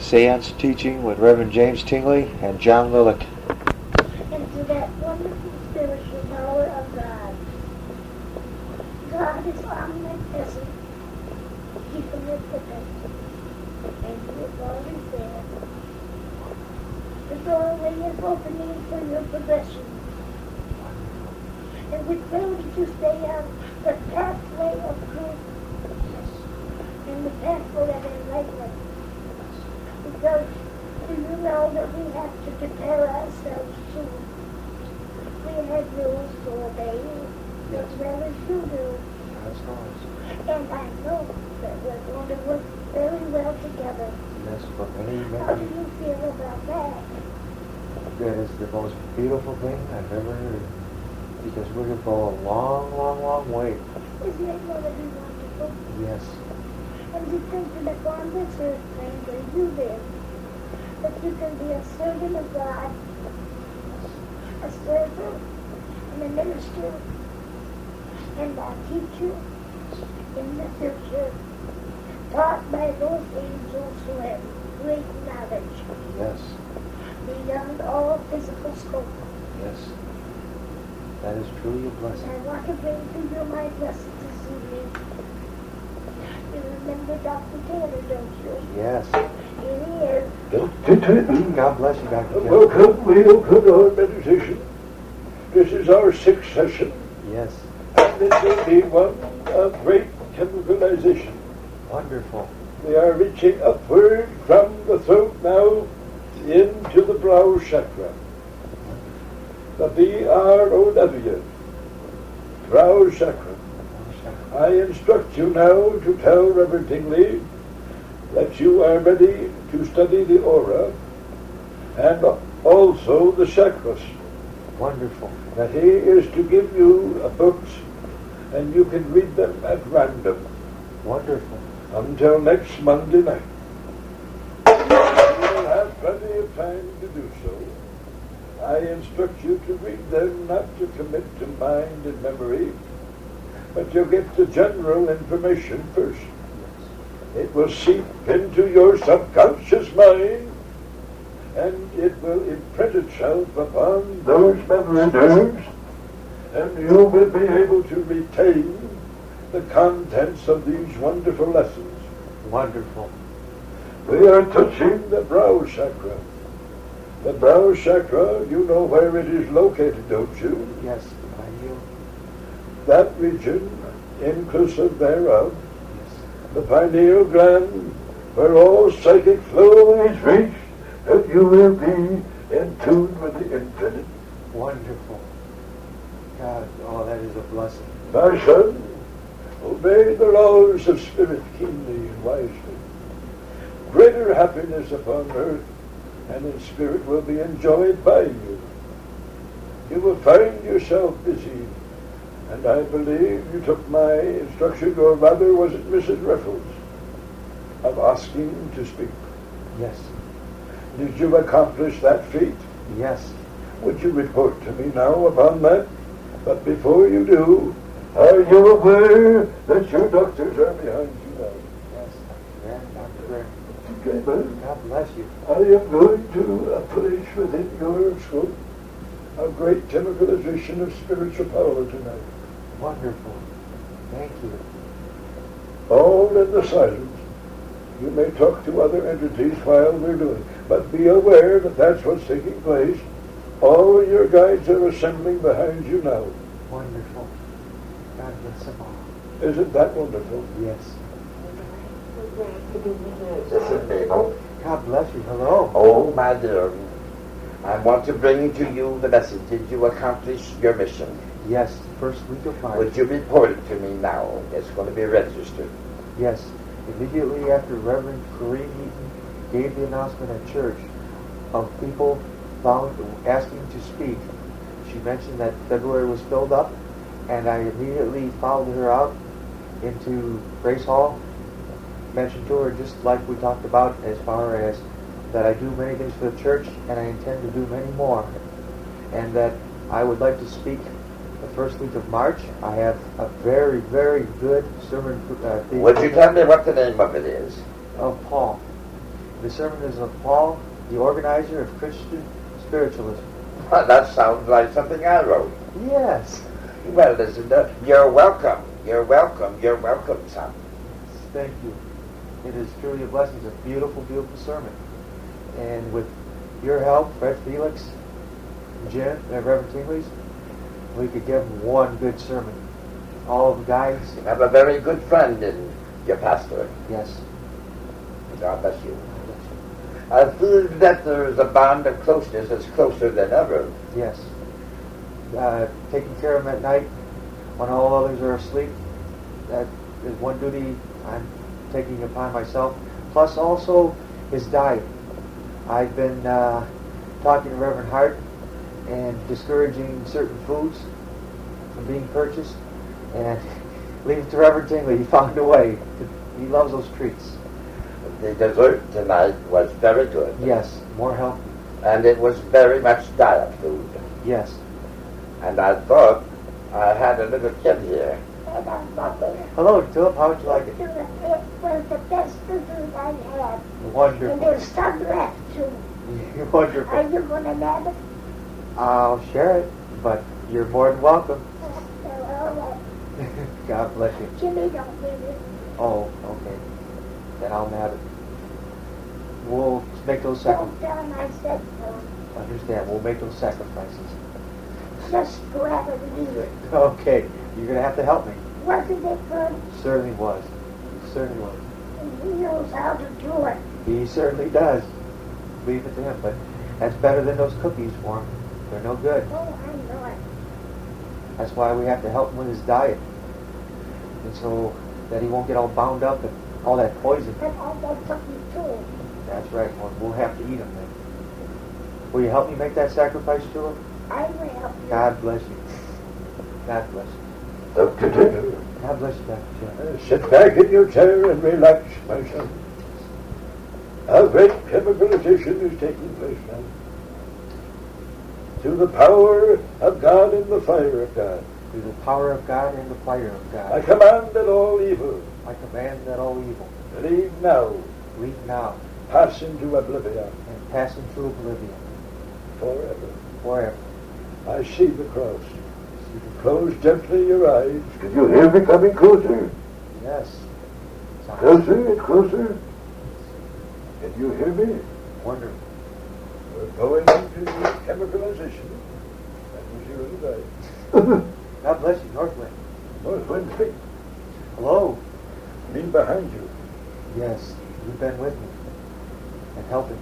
Seance teaching with Reverend James Tingley and John Lilek. And to that wonderful spiritual power of God. God is omnipresent. He can lift us, and He is always there. The doorway is opening for your possession. And we pray that you stay on the pathway of truth and the pathway of enlightenment. Because you know that we have to prepare ourselves soon. We have rules to obey, as well as you do. And I know that we're going to work very well together. Yes, for many, How do many. you feel about that? That is the most beautiful thing I've ever heard. Because we're going to go a long, long, long way. Isn't it going to be wonderful? Yes. And to think that upon this earth plane where you live, that you can be a servant of God, a servant and a minister, and a teacher in the future, taught by those angels who have great knowledge Yes. beyond all physical scope. Yes. That is truly a And blessing. I want to bring to you my blessing this evening. You remember Dr. Taylor, don't you? Yes. Here he is. God bless you, Dr. Taylor. Welcome, we open our meditation. This is our sixth session, Yes. and this will be one of great chemicalization. Wonderful. We are reaching upward from the throat now into the brow chakra. The B-R-O-W, brow chakra. I instruct you now to tell Reverend Tingley that you are ready to study the aura and also the chakras. Wonderful. That he is to give you books and you can read them at random Wonderful. until next Monday night. You will have plenty of time to do so. I instruct you to read them, not to commit to mind and memory, but you'll get the general information first. It will seep into your subconscious mind, and it will imprint itself upon those memory nerves, and you will be able to retain the contents of these wonderful lessons. Wonderful. We are touching the brow chakra. The brow chakra, you know where it is located, don't you? Yes. I yield. That region, inclusive thereof, Yes. the pineal gland, where all psychic flow is reached, and you will be in tune with the infinite. Wonderful. God, oh, that is a blessing. My son, obey the laws of spirit keenly and wisely. Greater happiness upon earth and in spirit will be enjoyed by you. You will find yourself busy, and I believe you took my instruction, or rather was it Mrs. Riffle's, of asking to speak. Yes. Did you accomplish that feat? Yes. Would you report to me now upon that? But before you do, are you aware that your doctors are behind you now? Yes. Yeah, Dr. Greta. Okay, but God bless you. I am going to place within your scope a great chemicalization of spiritual power tonight. Wonderful. Thank you. All in the silence. You may talk to other entities while we're doing, but be aware that that's what's taking place. All your guides are assembling behind you now. Wonderful. God bless them all. Isn't that wonderful? Yes. This is Mabel. God bless you. Hello. Oh, my dear. I want to bring to you the message. Did you accomplish your mission? Yes. First week of March. Would you report it to me now? It's going to be registered. Yes. Immediately after Reverend Kareem Eaton gave the announcement at church of people asking to speak, she mentioned that February was filled up, and I immediately followed her out into Grace Hall, mentioned to her just like we talked about as far as that I do many things for the church and I intend to do many more, and that I would like to speak the first week of March. I have a very, very good sermon theme. Would you tell me what the name of it is? Of Paul. The sermon is of Paul, the organizer of Christian spiritualism. That sounds like something I wrote. Yes. Well, listen, you're welcome. You're welcome. You're welcome, son. Thank you. It is truly a blessing. It's a beautiful, beautiful sermon. And with your help, Fred Felix, Jim, and Reverend Tingley's, we could give them one good sermon. All the guys. You have a very good friend in your pastor. Yes. God bless you. I feel that there is a bond of closeness that's closer than ever. Yes. Taking care of him at night when all others are asleep. That is one duty I'm taking upon myself. Plus also his diet. I've been talking to Reverend Hart and discouraging certain foods from being purchased, and leave it to Reverend Tingley. He found a way. He loves those treats. The dessert tonight was very good. Yes, more healthy. And it was very much diet food. Yes. And I thought I had a little kid here. Hello, Tulip. How would you like it? It was the best dessert I had. And Wonderful. there's some left too. Wonderful. Are you going to have it? I'll share it, but you're more than welcome. All right. God bless you. Jimmy don't need it. Oh, okay. Then I'll have it. We'll make those sacrifices. Don't tell him I said so. Understand? We'll make those sacrifices. Just grab it and eat it. Okay. You're going to have to help me. Wasn't it good? Certainly was. Certainly was. And he knows how to do it. He certainly does. Leave it to him. But that's better than those cookies for him. They're no good. Oh, I know it. That's why we have to help him with his diet. And so that he won't get all bound up and all that poison. But I got something too. That's right. We'll have to eat them then. Will you help me make that sacrifice to him? I will help you. God bless you. God bless you. Dr. Taylor, God bless you, Dr. Jim. sit back in your chair and relax, my son. A great chemicalization is taking place now. Through the power of God and the fire of God, Through the power of God and the fire of I God, command that all evil I command that all evil leave now, leave now pass into oblivion and pass into oblivion forever. forever. I see the cross. Close gently your eyes. Can you hear me coming closer? Yes. Sounds Closer and closer. Can you hear me? wonderful. We're going into chemicalization. That was your advice. God bless you, Northwind. Northwind, speak. Hello. Me behind you. Yes, you've been with me and helping.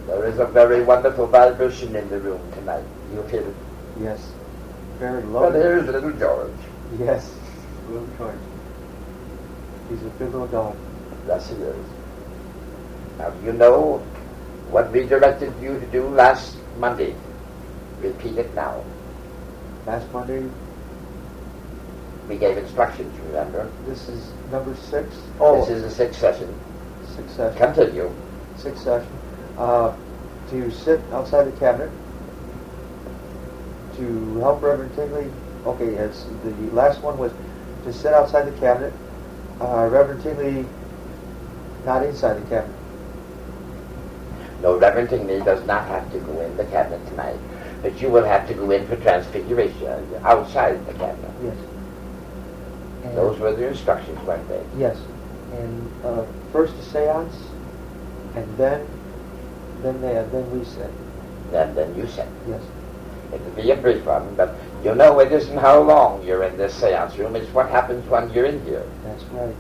There is a very wonderful vibration in the room tonight. You feel it? Yes. Very Well, lovely. here's little George. Yes. Little George. He's a good little dog. Yes, he is. Now, you know what we directed you to do last Monday. Repeat it now. Last Monday, We gave instructions, remember? this is number 6. This is the sixth session. 6 session. Continue. 6th session. To sit outside the cabinet, to help Reverend Tingley. Okay, it's, the last one was to sit outside the cabinet. Reverend Tingley not inside the cabinet. No, Reverend Tingley does not have to go in the cabinet tonight, but you will have to go in for transfiguration outside the cabinet. Yes. And Those were the instructions, weren't they? Yes. And first a seance, and then we sit. And then you said. Yes. It will be a brief one, but you know it isn't how long you're in this seance room, it's what happens when you're in here. That's right.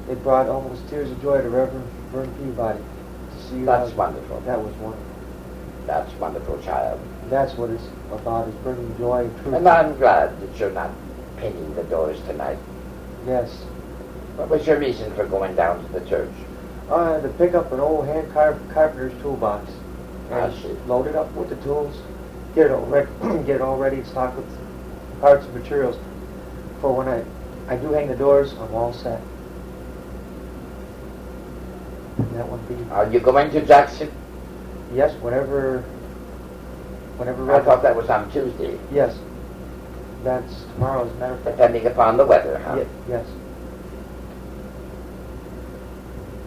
It brought almost tears of joy to Reverend Peabody to see That's how- wonderful. That was wonderful. That's wonderful, child. That's what it's about, is bringing joy and truth. And I'm glad that you're not painting the doors tonight. Yes. What was your reason for going down to the church? To pick up an old carpenter's toolbox I and see. load it up with the tools, get it all ready, stocked with parts and materials for when I do hang the doors. I'm all set. And that would be Are you going to Jackson? yes, whenever. I thought that was on Tuesday, Yes, that's tomorrow. As a matter of fact. depending upon the weather, huh? Yes.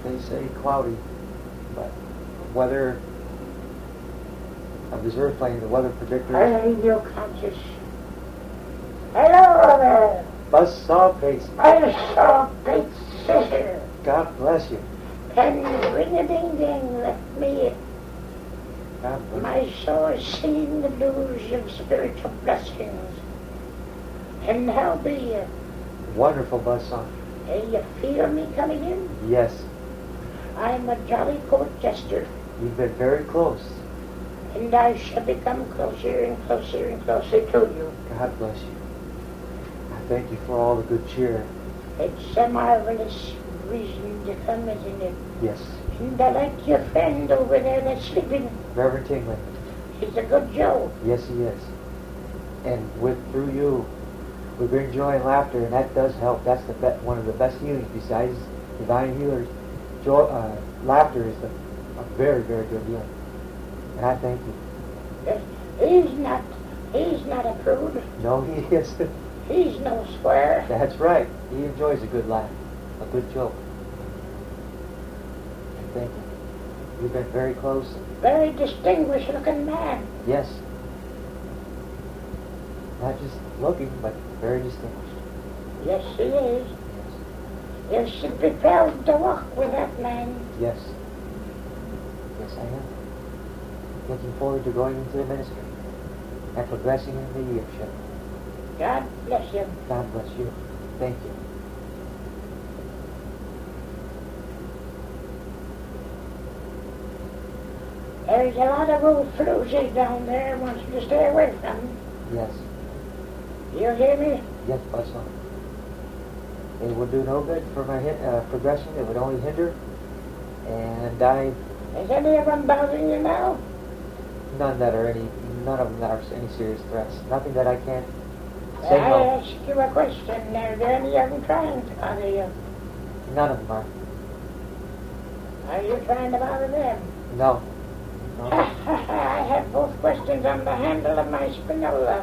They say cloudy, but weather, observed playing the weather predictors. Are you conscious? Hello there. Buzzsaw Bates. I saw Bates' sister. God bless you. And ring-a-ding-ding left me God bless my soul singing the blues of spiritual blessings. And how be you? you. Wonderful buzzsaw. You feel me coming in? Yes, I'm a jolly court jester, you've been very close. and I shall become closer and closer and closer to you. God bless you. I thank you for all the good cheer. It's a marvelous reason to come, isn't it? Yes, And I like your friend over there that's sleeping. Reverend Tingley. He's a good Joe. Yes, he is. And through you, we bring joy and laughter, and that does help. That's one of the best healings besides divine healers. Laughter is a very, very good healing. And I thank you. Yes, he's not a prude. No, he isn't. He's no square. That's right. He enjoys a good laugh, a good joke. And thank you. You've been very close. Very distinguished looking man. Yes. Not just looking, but very distinguished. Yes, he is. Yes. You should be proud to walk with that man. Yes. Yes, I am. Looking forward to going into the ministry and progressing in the leadership. God bless you. God bless you. Thank you. There's a lot of old floozies down there I want you to stay away from. Yes. You hear me? Yes, Buzzsaw. It would do no good for my progression. It would only hinder. And Is any of them bothering you now? none of them that are any serious threats. Nothing that I can't say I no. ask you a question. Are there any of them trying to bother you? None of them are. Are you trying to bother them? No. No. I have both questions on the handle of my spinola.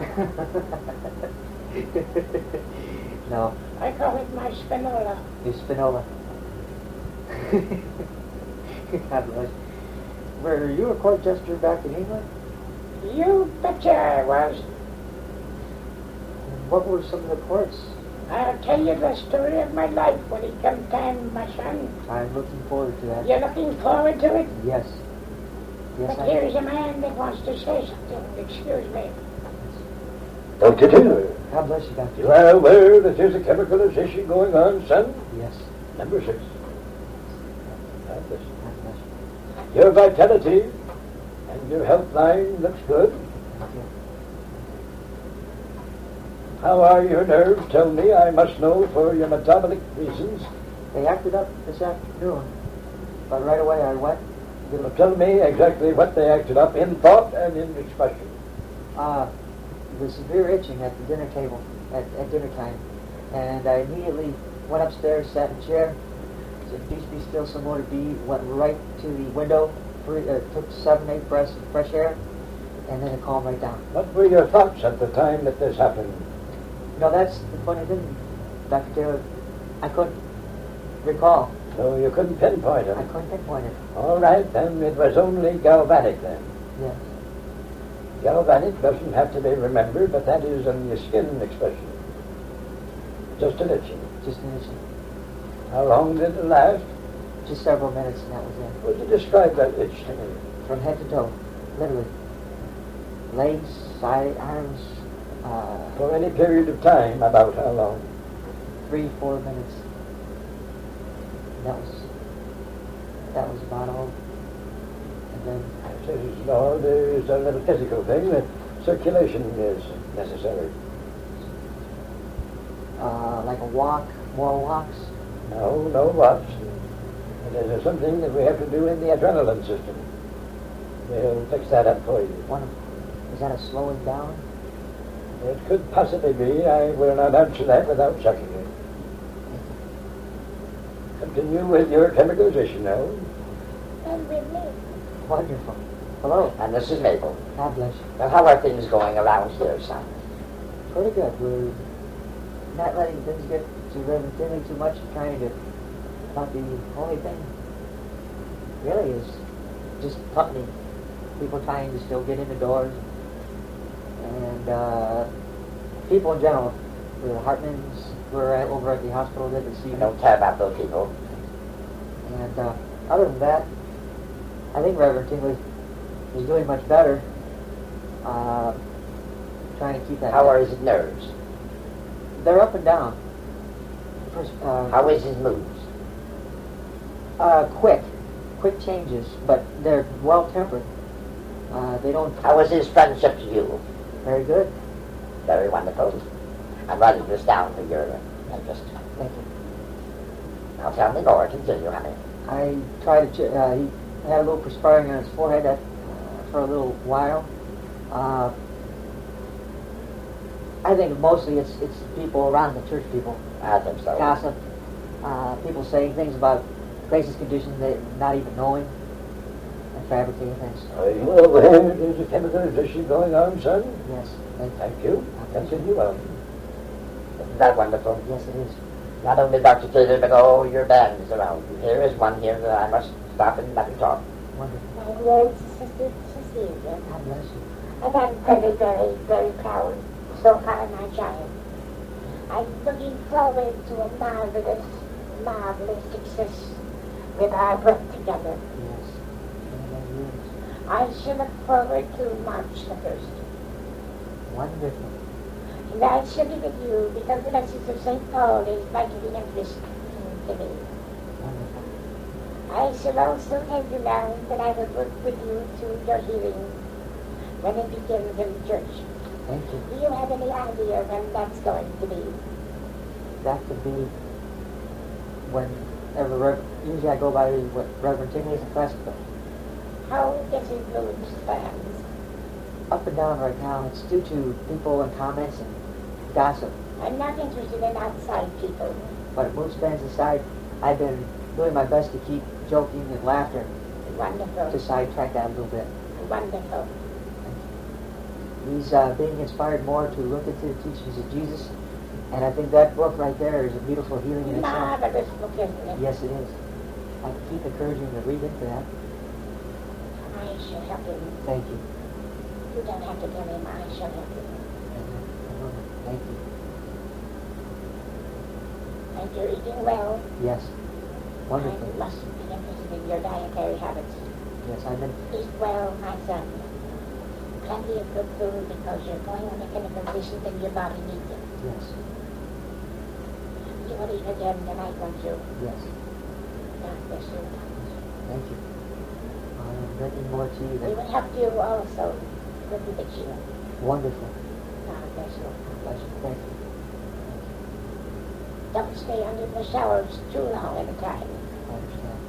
No. I call it my spinola. Your Spinola. God bless you. Were you a court jester back in England? You betcha I was. What were some of the courts? I'll tell you the story of my life when it comes time, my son. I'm looking forward to that. You're looking forward to it? Yes. Yes, But I here's a man that wants to say something. Excuse me. Dr. Tingley, God bless you, Doctor. you are aware that there's a chemicalization going on, son? Yes. Number 6. God bless you. Your vitality and your health line looks good. Thank you. How are your nerves? Tell me. I must know for your metabolic reasons. They acted up this afternoon, but right away I went. Well, tell me exactly what they acted up in thought and in expression. The severe itching at the dinner table at dinner time, and I immediately went upstairs, sat in a chair, said, "Peace be still, some more to be." Went right to the window, took 7-8 breaths of fresh air, and then it calmed right down. What were your thoughts at the time that this happened? No, that's the funny thing, Dr. Taylor. I couldn't recall. So you couldn't pinpoint I it. couldn't pinpoint it. All right, then it was only galvanic then. Yes. Galvanic doesn't have to be remembered, but that is on your skin expression. Just an itching. Just an itching. How long did it last? Just several minutes, and that was it. Would you describe that itch to me? From head to toe, literally. Legs, side, arms, For any period of time, about how long? 3-4 minutes. That was about all. And then No, there is a little physical thing that circulation is necessary. like a walk, more walks. No watch. There's something that we have to do in the adrenaline system. We'll fix that up for you. Is that a slowing down? It could possibly be. I will not answer that without checking it. Continue with your chemicalization now. And with me. Wonderful. Hello. And this is Mabel. God bless you. Now, how are things going around here, son? Pretty good. We're not letting things get to Reverend Tingley too much and trying to not the only thing really is just company. People trying to still get in the doors. And people in general. The Hartmans were over at the hospital there this I evening. don't care about those people. And other than that, I think Reverend Tingley is doing much better. Trying to keep that. How are his nerves? They're up and down. First, How is his moods? quick changes, but they're well tempered. They don't. How is his friendship to you? Very good. Very wonderful. I'm writing this down for your interest. Thank you. Now tell me more. Continue, honey. I tried to. He had a little perspiring on his forehead for a little while. I think mostly it's people around the church people. I think so. Gossip. People saying things about Grace's condition they not even knowing, and fabricating things. Are you aware there's a chemical addiction going on, son? Yes. Thank you. Thank you. Continue on. Isn't that wonderful? Yes, it is. Not only Dr. Taylor, but all your band is around you. Here is one here that I must stop and let him talk. Wonderful. My dear Sister Cecilia, God bless you. and I'm very, very, very proud so far, my child. I'm looking forward to a marvelous, marvelous success with our work together. Yes. Yes. I shall look forward to March the 1st. Wonderful. And I shall be with you because the message of St. Paul is vitally interesting to me. Wonderful. I shall also tell you now that I will work with you through your healing when it begins in the church. Thank you. Do you have any idea when that's going to be? That could be whenever, usually I go by what Reverend Tingley's and Festival. How does it move stands? Up and down right now. It's due to people and comments and gossip. I'm not interested in outside people. But it moves fans aside. I've been doing my best to keep joking and laughter Wonderful. to sidetrack that a little bit. Wonderful. He's being inspired more to look into the teachings of Jesus. And I think that book right there is a beautiful healing in itself. Marvelous book, isn't it? Yes, it is. I keep encouraging him to read into that. I shall help you. Thank you. You don't have to tell him. I shall help you. Thank you. And you're eating well. Yes. Wonderful. I must be interested in your dietary habits. Yes, I've been. Eat well, my son. Plenty of good food because you're going on a chemical condition and your body needs it. Yes. You will eat again tonight, won't you? Yes. God bless you. Thank you. I'm drinking more tea We than will help you also with the addiction. wonderful. God bless you. Bless you. Thank you. Don't stay under the showers too long at a time. I understand.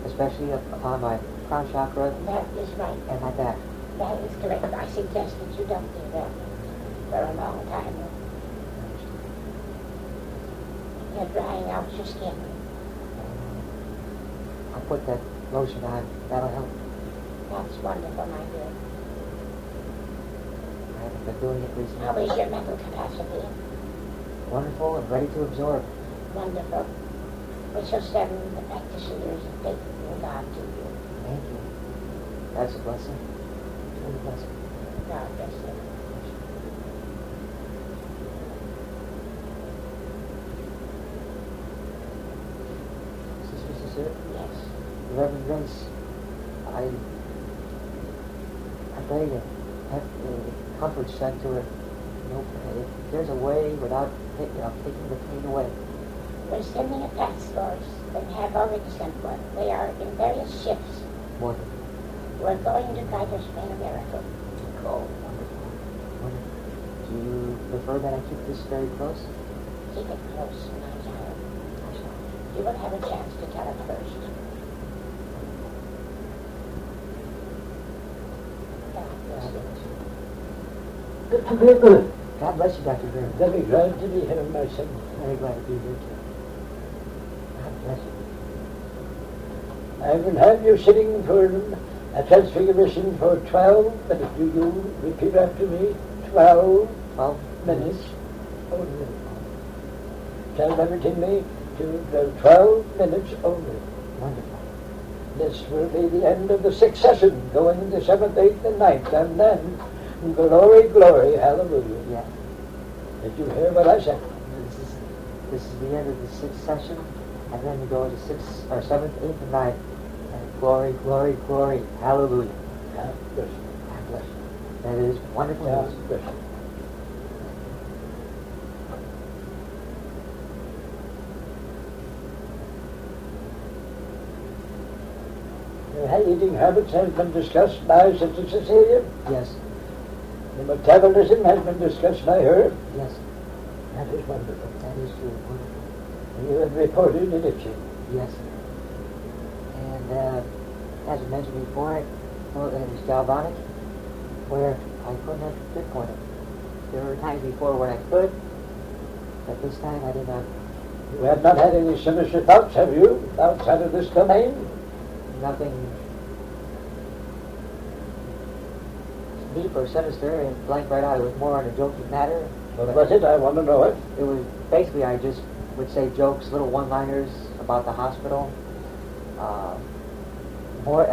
Especially upon my crown chakra That is right. and my back. That is correct. I suggest that you don't do that for a long time. You're drying out your skin. I'll put that lotion on. That'll help. That's wonderful, my dear. I haven't been doing it recently. How is your mental capacity? Wonderful and ready to absorb. Wonderful. We shall send the practitioners of faith in God to you. Thank you. That's a blessing. Truly a blessing. God bless you. Sister Cecilia, Yes. Reverend Grace, I pray to have comfort sent to her. You know, if there's a way without taking the pain away. We're sending a task force and have already sent one. They are in various shifts. Wonderful. We're going to try to spring a miracle. Oh, wonderful. Wonderful. Do you prefer that I keep this very close? Keep it close, my child. You will have a chance to tell it first. God bless you. God bless you, Dr. Green. Very glad to be here, my son. Very glad to be here, too. God bless you. I will have you sitting for a transfiguration for 12 minutes. Do you repeat after me? 12 12 minutes. Only. Tell everything me to 12 minutes only. Wonderful. This will be the end of the sixth session, going the seventh, eighth, and ninth, and then glory, glory, hallelujah. Yeah. Did you hear what I said? This is the end of the sixth session, and then you go to sixth or seventh, eighth, and ninth, and glory, glory, glory, hallelujah. God bless you. God bless you. That is wonderful God news. bless you. Your eating habits have been discussed by Sister Cecilia. Yes, The metabolism has been discussed by her. yes, That is wonderful. that is true. Wonderful. And you have reported an itching. Yes. And as I mentioned before, it was galvanic, where I couldn't have pinpointed. There were times before when I could, but this time I did not. You have not had any sinister thoughts, have you, outside of this domain? Nothing deep or sinister and blank right out. It was more on a joking matter. What was it? I want to know it. It was basically I just would say jokes, little one-liners about the hospital. More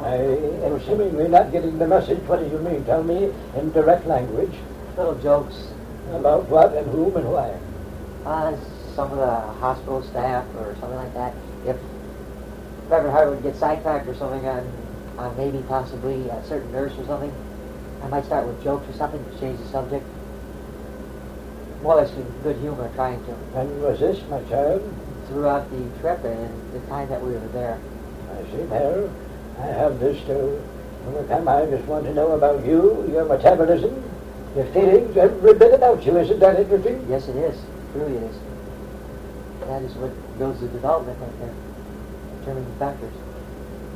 I am seemingly not getting the message. What do you mean? Tell me in direct language. little jokes. About what and whom and why? Some of the hospital staff or something like that. If Reverend Hart would get sidetracked or something on maybe possibly a certain nurse or something, I might start with jokes or something to change the subject. More or less with good humor, trying to. When was this, my child? Throughout the trip and the time that we were there. I see there. I have this to overcome. I just want to know about you, your metabolism, your feelings, every bit about you. Isn't that interesting? Yes, it is. Truly it is. That is what builds the development right there. Determining factors.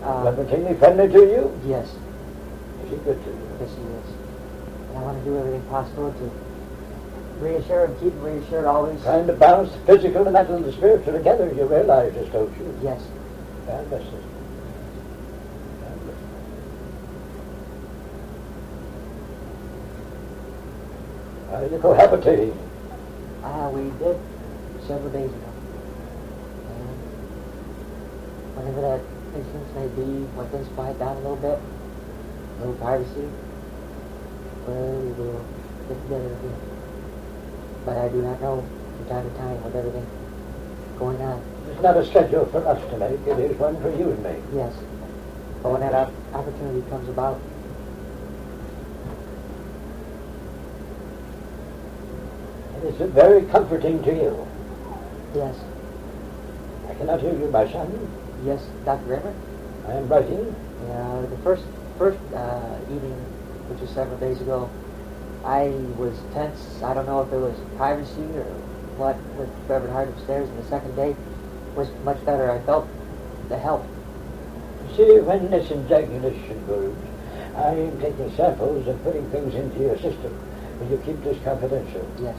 Reverend Tingley friendly to you? Yes. Is he good to you? Yes, he is. And I want to do everything possible to reassure him, keep him reassured always. Trying to balance the physical, the mental, and the spiritual together. You realize this, don't you? Yes. God bless you. God bless you. How are you cohabitating? We did several days ago. And whenever that instance may be, when things quiet down a little bit, a little privacy, well, we will get together again. But I do not know from time to time with everything going on. It's not a schedule for us to make. It is one for you and me. Yes. But when that opportunity comes about, It is very comforting to you. yes. I cannot hear you, my son. Yes, Dr. Riffle. I am writing. The first evening, which was several days ago, I was tense. I don't know if it was privacy or what with Reverend Hart upstairs. And the second day was much better. I felt the help. See, when this ejaculation goes, I am taking samples and putting things into your system. Will you keep this confidential? Yes.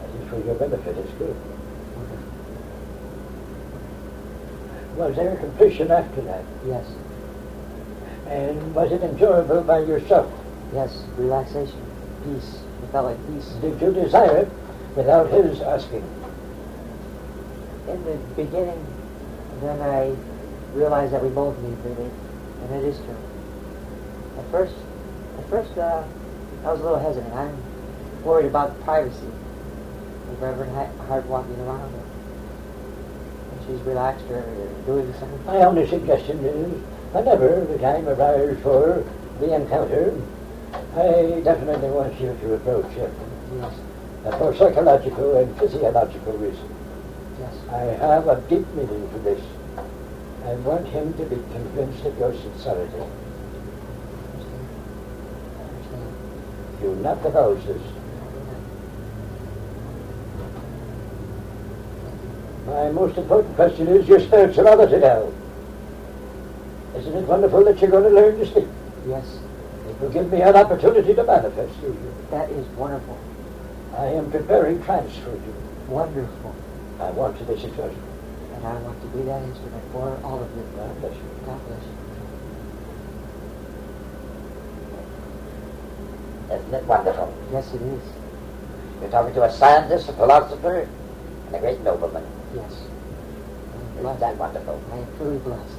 That is for your benefit. It's good. Was there completion after that? Yes. And was it enjoyable by yourself? Yes. Relaxation. Peace. It felt like peace. Did you desire it without his asking? In the beginning, then I realized that we both need relief, and it is true. At first, I was a little hesitant. I'm worried about privacy with Reverend Hart walking around, and she's relaxed or doing something. My only suggestion is, whenever the time arrives for the encounter, I definitely want you to approach him. Yes, For psychological and physiological reasons. yes, I have a deep meaning for this. I want him to be convinced of your sincerity. I understand. Do not divulge this. My most important question is your spirituality now. Isn't it wonderful that you're going to learn to speak? Yes, It will give me an opportunity to manifest through you. that is wonderful. I am preparing Trance for you. Wonderful. I want to be successful. And I want to be that instrument for all of you. God bless you. God bless you. Isn't it wonderful? Yes, it is. You're talking to a scientist, a philosopher, and a great nobleman. Yes. Isn't that wonderful? I am truly blessed.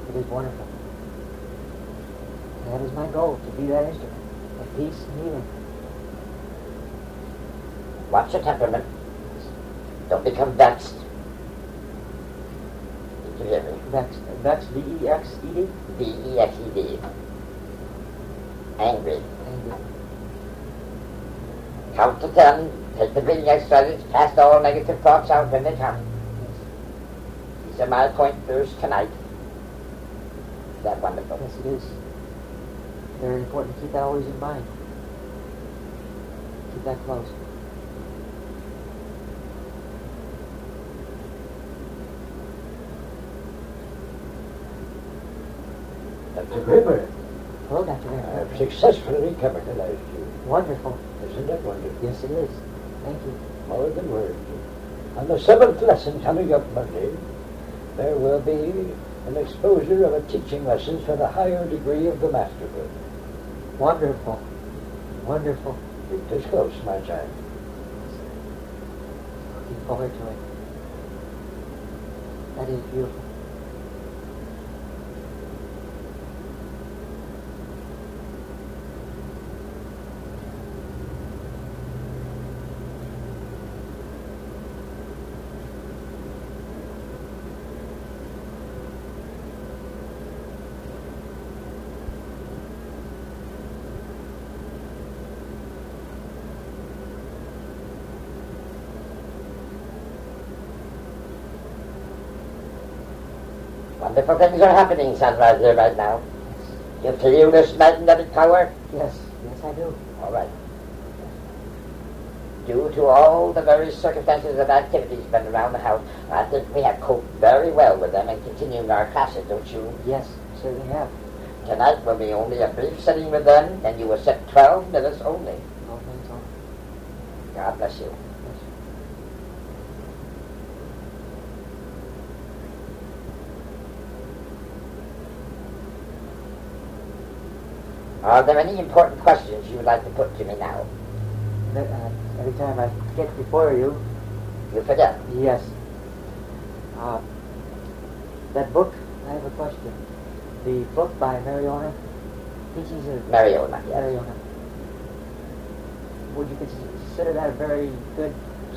It is wonderful. That is my goal, to be that instrument of peace and healing. Watch your temperament. Don't become vexed. Did you hear me? Vexed. Vexed, V-E-X-E-D? V-E-X-E-D. Angry. Angry. Count to 10. Take the breathing exercises. Cast all negative thoughts out when they come. These are my pointers tonight. Is that wonderful? Yes, it is. Very important to keep that always in mind. Keep that close. Dr. Kramer, Hello, Dr. Van. I've successfully recovered you. Wonderful. Isn't that wonderful? Yes, it is. Thank you. More than words. On the 7th lesson coming up Monday, there will be an exposure of a teaching lesson for the higher degree of the masterhood. Wonderful. Wonderful. Keep this close, my child. Looking forward to it. That is beautiful. Wonderful things are happening, Sunrise, here right now. You feel this magnetic power? Yes, yes, I do. All right. Due to all the various circumstances and activities been around the house, I think we have coped very well with them and continuing our classes, don't you? Yes, certainly have. Tonight will be only a brief sitting with them, and you will sit 12 minutes only. No thanks all. God bless you. Yes. Are there any important questions you would like to put to me now? Every time I get before you, You forget. yes. That book, I have a question. The book by Mariona, Teachings of Mariona, yes. Mariona. Would you consider that a very good?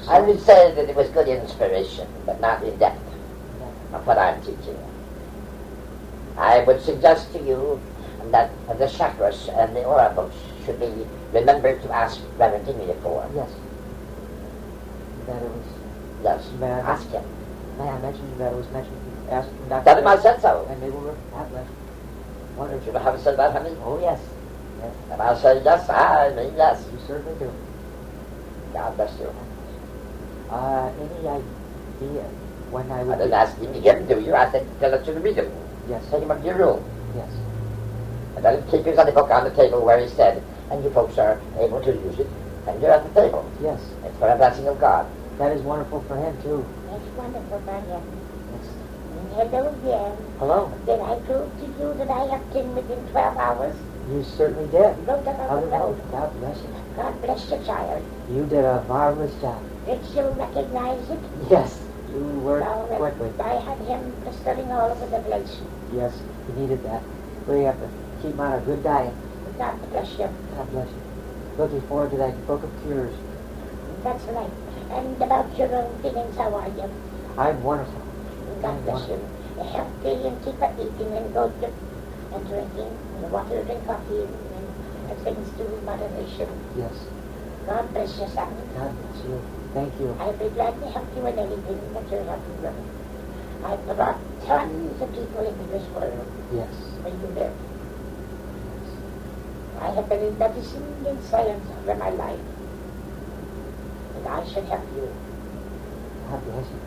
I would say that it was good inspiration, but not in depth of what I'm teaching. I would suggest to you that the chakras and the aura books should be remembered to ask Reverend Tingley for. Yes. That it was. Yes, May I ask him. May I mention that it was mentioned? Asked from Dr. Tell him I said so. And they will have that. Should Wonderful. I have said that, honey? Oh yes. Yes. And I'll say yes, I mean yes. You certainly do. God bless you. Any idea when I I would didn't be? ask him to give him to you. I said tell it to the reader. Yes. Take him up to your room. Yes. And let him keep his other book on the table where he said, and you folks are able to use it, and you're at the table. Yes. It's for a blessing of God. That is wonderful for him too. That's wonderful, Maria. Yes. And hello again. Hello. Did I prove to you that I have 10 within 12 hours? You certainly did. Wrote that on the Hello. road. God bless you. God bless your child. You did a marvelous job. Did you recognize it? Yes. You worked Well, quickly. I had him studying all over the place. Yes. You needed that. We have to keep him on a good diet. God bless you. God bless you. Looking forward to that book of cures. That's right. And about your own feelings, how are you? I'm wonderful. God bless you. Healthy and keep on eating and go to and drinking and water and coffee and things to moderation. Yes. God bless you, son. God bless you. Thank you. I'll be glad to help you in anything that you're helping with. I've brought tons of people into this world Yes. where you live. I have been in medicine and science over my life. And I should help you. God bless you.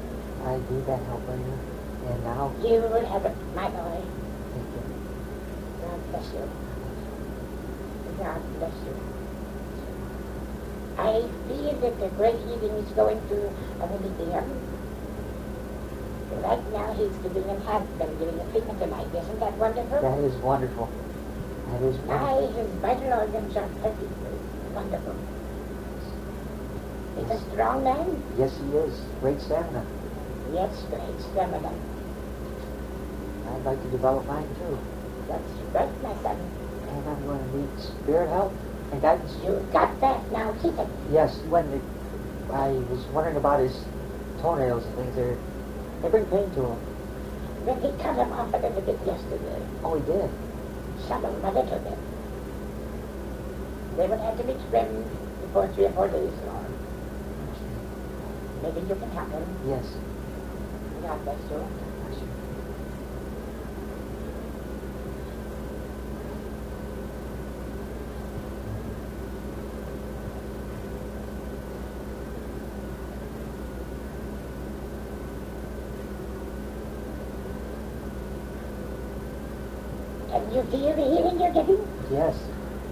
I need that help right now. And now, You will have it, my boy. thank you. God bless you. God bless you. I feel that the great healing is going to Olivia. Right now he's giving a hand, giving a treatment tonight. Isn't that wonderful? That is wonderful. That is wonderful. His vital organs are perfectly wonderful. He's a strong man. Yes, he is. Great stamina. Yes, great experiment. I'd like to develop mine too. That's right, my son. And I'm going to need spirit help and guidance. You got that, now keep it. Yes, I was wondering about his toenails and things. They bring pain to him. Then he cut him off a little bit yesterday. Oh, he did? Some of them a little bit. They would have to be trimmed before 3 or 4 days long. Maybe you can help him. Yes. God bless you. Can you feel the healing you're getting? Yes.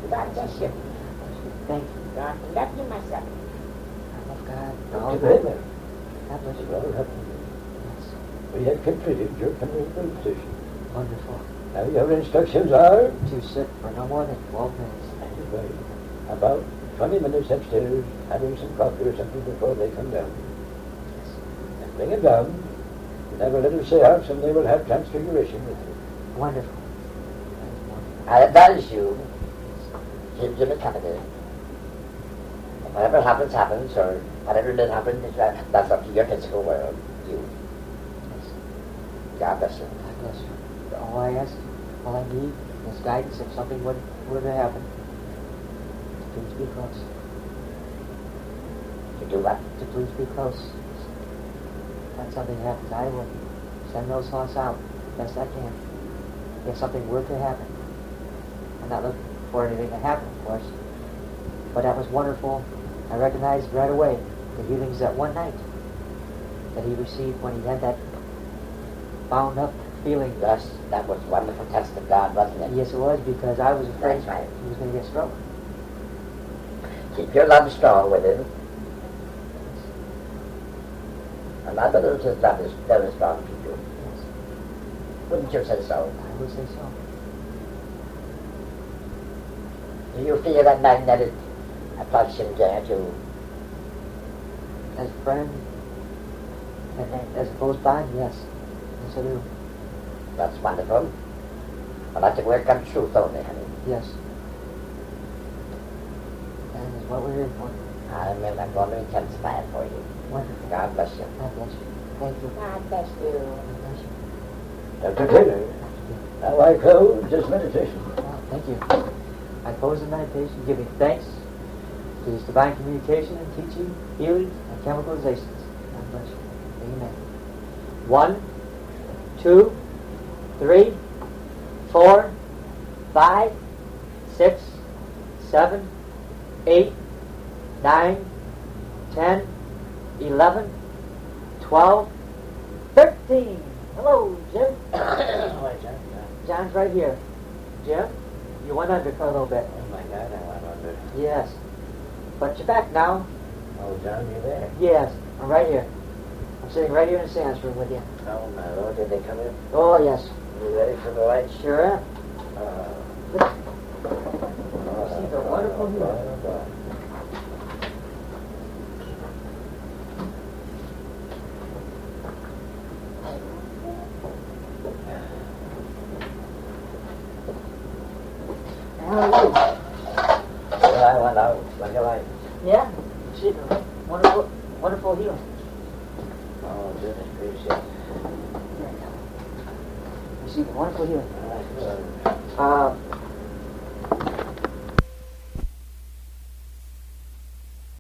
God bless you. Thank you. God love you, my son. I love God. Dr. Greta, God bless you. well, happy. Yes. We have completed your temperament position. Wonderful. Now your instructions are To sit for no more than 12 minutes. anyway, about 20 minutes upstairs, having some coffee or something before they come down. And bring it down. Never let her seance, and they will have transfiguration with you. Wonderful. I advise you, give Jim a company. Whatever happens, happens, or whatever did happen, that's up to your physical world. You. Yes. God bless you. God bless you. All I ask, all I need is guidance if something were to happen. Please be close. To do what? To please be close. When something happens, I will send those thoughts out best I can. If something were to happen. I'm not looking for anything to happen, of course. But that was wonderful. I recognized right away the healings that one night that he received when he had that bound up feeling. Yes, that was a wonderful test of God, wasn't it? Yes, it was, because I was afraid That's right. he was going to get stroke. Keep your love strong with him. And I believe his love is very strong to you. Yes, Wouldn't you say so? I would say so. Do you feel that magnetic attraction there to As a friend, and as a close bond, yes. Yes, I do. That's wonderful. But I think we're come truth only, honey. Yes. That is what we're here for. I'm going to intensify it for you. Wonderful. God bless you. God bless you. Thank you. God bless you. God bless you. Dr. Greta, now I close this meditation. Well, thank you. I close the meditation giving thanks to His divine communication and teaching, healing, and chemicalizations. God bless you. Amen. 1, 2, 3, 4, 5, 6, 7, 8, 9, 10, 11, 12, 13. Hello, Jim. John's right here. Jim, you went under for a little bit. Oh my God, I went under. Yes. But you're back now. Oh, John, you there? Yes, I'm right here. I'm sitting right here in the seance room with you. Oh my Lord, did they come in? Oh, yes. You ready for the light? Sure am. Oh, Received a wonderful healing. How are you? Well, I went out like a light. Yeah, received a wonderful, wonderful healing. Oh, goodness gracious. There you go. Received a wonderful healing. Good.